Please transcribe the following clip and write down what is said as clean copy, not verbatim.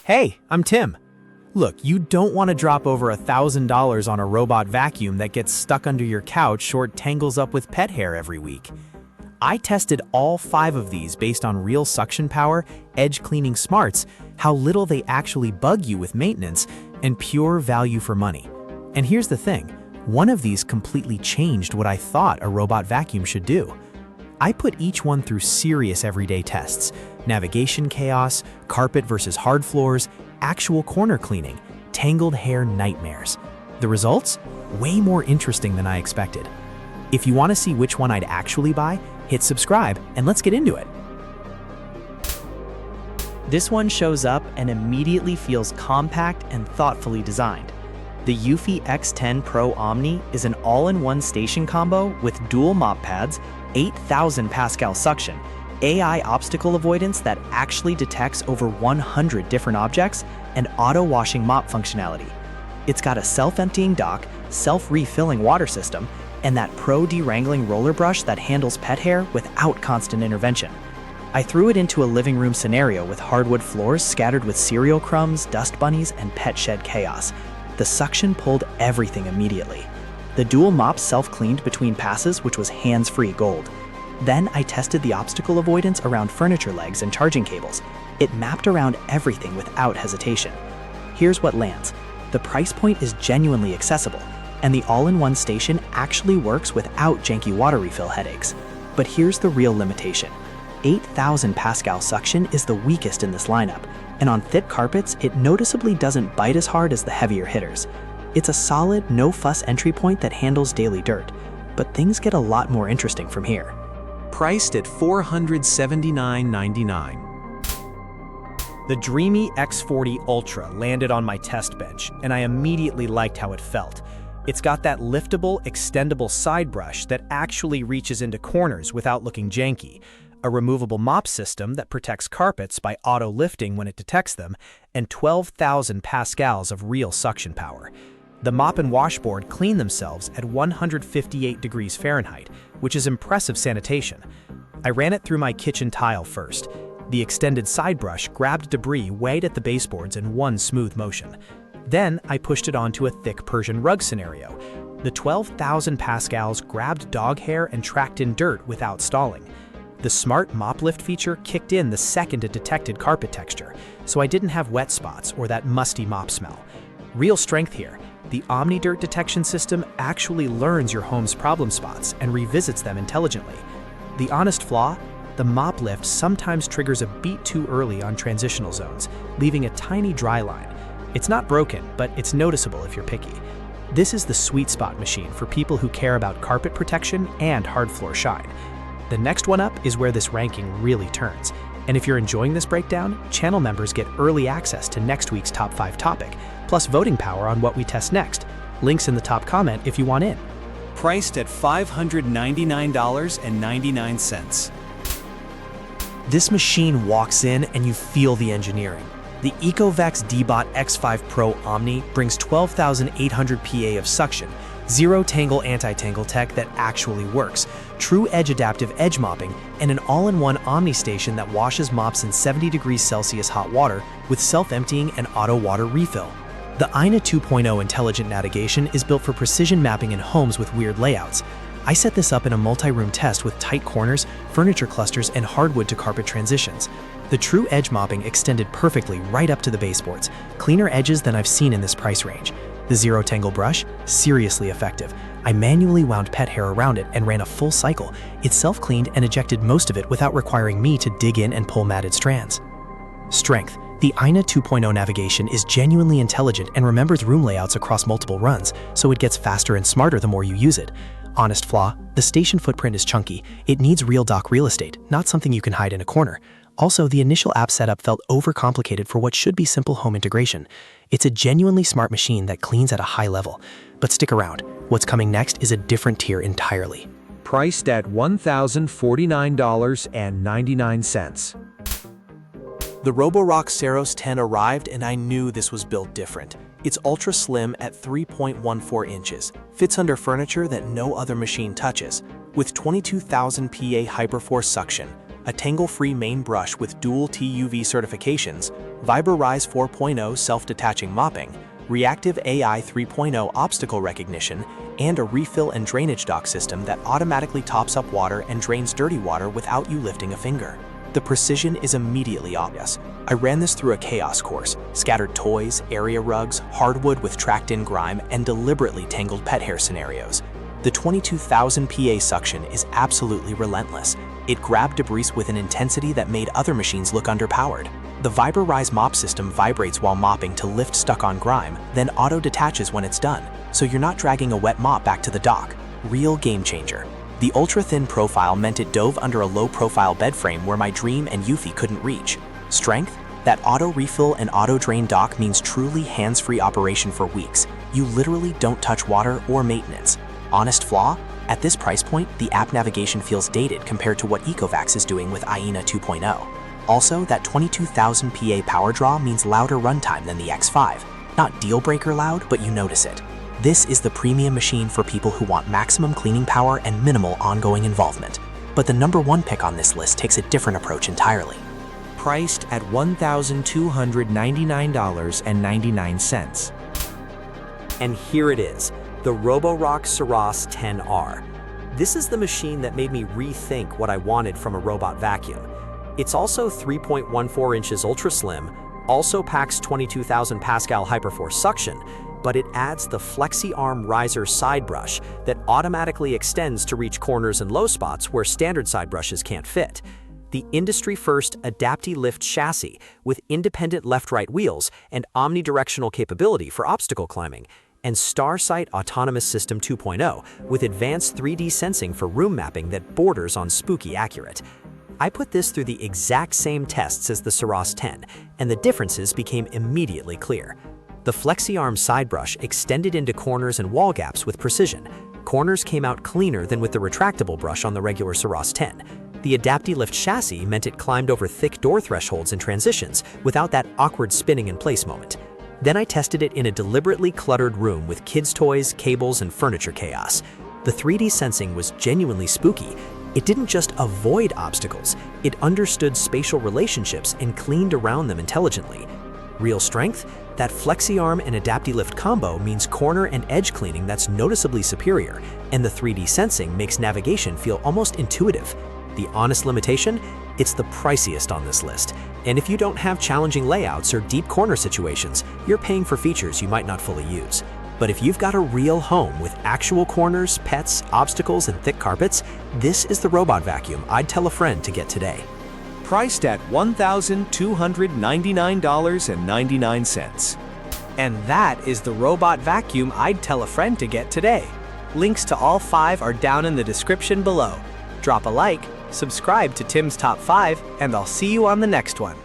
Hey, I'm Tim. Look, you don't want to drop over $1,000 on a robot vacuum that gets stuck under your couch or tangles up with pet hair every week. I tested all 5 of these based on real suction power, edge cleaning smarts, how little they actually bug you with maintenance, and pure value for money. And here's the thing, one of these completely changed what I thought a robot vacuum should do. I put each one through serious everyday tests, navigation chaos, carpet versus hard floors, actual corner cleaning, tangled hair nightmares. The results? Way more interesting than I expected. If you want to see which one I'd actually buy, hit subscribe and let's get into it. This one shows up and immediately feels compact and thoughtfully designed. The eufy X10 Pro Omni is an all-in-one station combo with dual mop pads, 8,000 Pascal suction, AI obstacle avoidance that actually detects over 100 different objects, and auto-washing mop functionality. It's got a self-emptying dock, self-refilling water system, and that pro derangling roller brush that handles pet hair without constant intervention. I threw it into a living room scenario with hardwood floors scattered with cereal crumbs, dust bunnies, and pet shed chaos. The suction pulled everything immediately. The dual mop self-cleaned between passes, which was hands-free gold. Then I tested the obstacle avoidance around furniture legs and charging cables. It mapped around everything without hesitation. Here's what lands. The price point is genuinely accessible, and the all-in-one station actually works without janky water refill headaches. But here's the real limitation. 8,000 Pascal suction is the weakest in this lineup, and on thick carpets, it noticeably doesn't bite as hard as the heavier hitters. It's a solid, no-fuss entry point that handles daily dirt, but things get a lot more interesting from here. Priced at $479.99. The DREAME X40 Ultra landed on my test bench, and I immediately liked how it felt. It's got that liftable, extendable side brush that actually reaches into corners without looking janky, a removable mop system that protects carpets by auto-lifting when it detects them, and 12,000 pascals of real suction power. The mop and washboard clean themselves at 158 degrees Fahrenheit, which is impressive sanitation. I ran it through my kitchen tile first. The extended side brush grabbed debris weighed at the baseboards in one smooth motion. Then I pushed it onto a thick Persian rug scenario. The 12,000 pascals grabbed dog hair and tracked in dirt without stalling. The smart mop lift feature kicked in the second it detected carpet texture, so I didn't have wet spots or that musty mop smell. Real strength here. The Omni Dirt detection system actually learns your home's problem spots and revisits them intelligently. The honest flaw? The mop lift sometimes triggers a beat too early on transitional zones, leaving a tiny dry line. It's not broken, but it's noticeable if you're picky. This is the sweet spot machine for people who care about carpet protection and hard floor shine. The next one up is where this ranking really turns. And if you're enjoying this breakdown, channel members get early access to next week's top 5 topic, plus voting power on what we test next. Links in the top comment if you want in. Priced at $599.99. This machine walks in and you feel the engineering. The ECOVACS DEEBOT X5 Pro Omni brings 12,800 PA of suction, zero tangle anti-tangle tech that actually works, true edge adaptive edge mopping, and an all-in-one Omni station that washes mops in 70 degrees Celsius hot water with self-emptying and auto water refill. The INA 2.0 intelligent navigation is built for precision mapping in homes with weird layouts. I set this up in a multi-room test with tight corners, furniture clusters, and hardwood to carpet transitions. The true edge mopping extended perfectly right up to the baseboards, cleaner edges than I've seen in this price range. The zero tangle brush, seriously effective. I manually wound pet hair around it and ran a full cycle. It self-cleaned and ejected most of it without requiring me to dig in and pull matted strands. Strength. The INA 2.0 navigation is genuinely intelligent and remembers room layouts across multiple runs, so it gets faster and smarter the more you use it. Honest flaw, the station footprint is chunky. It needs real dock real estate, not something you can hide in a corner. Also, the initial app setup felt overcomplicated for what should be simple home integration. It's a genuinely smart machine that cleans at a high level. But stick around, what's coming next is a different tier entirely. Priced at $1,049.99. The roborock Saros 10 arrived and I knew this was built different. It's ultra slim at 3.14 inches, fits under furniture that no other machine touches. With 22,000 PA Hyperforce suction, a tangle-free main brush with dual TUV certifications, VibraRise 4.0 self-detaching mopping, reactive AI 3.0 obstacle recognition, and a refill and drainage dock system that automatically tops up water and drains dirty water without you lifting a finger. The precision is immediately obvious. I ran this through a chaos course, scattered toys, area rugs, hardwood with tracked-in grime, and deliberately tangled pet hair scenarios. The 22,000 PA suction is absolutely relentless. It grabbed debris with an intensity that made other machines look underpowered. The VibraRise mop system vibrates while mopping to lift stuck-on grime, then auto-detaches when it's done, so you're not dragging a wet mop back to the dock. Real game changer. The ultra-thin profile meant it dove under a low-profile bed frame where my DREAME and eufy couldn't reach. Strength? That auto-refill and auto-drain dock means truly hands-free operation for weeks. You literally don't touch water or maintenance. Honest flaw? At this price point, the app navigation feels dated compared to what ECOVACS is doing with IENA 2.0. Also, that 22,000 PA power draw means louder runtime than the X5. Not deal-breaker loud, but you notice it. This is the premium machine for people who want maximum cleaning power and minimal ongoing involvement. But the #1 pick on this list takes a different approach entirely. Priced at $1,299.99. And here it is, the roborock Saros 10R. This is the machine that made me rethink what I wanted from a robot vacuum. It's also 3.14 inches ultra slim, also packs 22,000 Pascal hyperforce suction, but it adds the flexi-arm riser side brush that automatically extends to reach corners and low spots where standard side brushes can't fit. The industry-first AdaptiLift chassis with independent left-right wheels and omnidirectional capability for obstacle climbing, and StarSight Autonomous System 2.0 with advanced 3D sensing for room mapping that borders on spooky accurate. I put this through the exact same tests as the Saros 10, and the differences became immediately clear. The FlexiArm side brush extended into corners and wall gaps with precision. Corners came out cleaner than with the retractable brush on the regular Saros 10. The AdaptiLift chassis meant it climbed over thick door thresholds and transitions without that awkward spinning in place moment. Then I tested it in a deliberately cluttered room with kids' toys, cables, and furniture chaos. The 3D sensing was genuinely spooky. It didn't just avoid obstacles, it understood spatial relationships and cleaned around them intelligently. Real strength? That FlexiArm and AdaptiLift combo means corner and edge cleaning that's noticeably superior, and the 3D sensing makes navigation feel almost intuitive. The honest limitation? It's the priciest on this list. And if you don't have challenging layouts or deep corner situations, you're paying for features you might not fully use. But if you've got a real home with actual corners, pets, obstacles, and thick carpets, this is the robot vacuum I'd tell a friend to get today. Priced at $1,299.99. And that is the robot vacuum I'd tell a friend to get today. Links to all 5 are down in the description below. Drop a like, subscribe to Tim's Top 5, and I'll see you on the next one.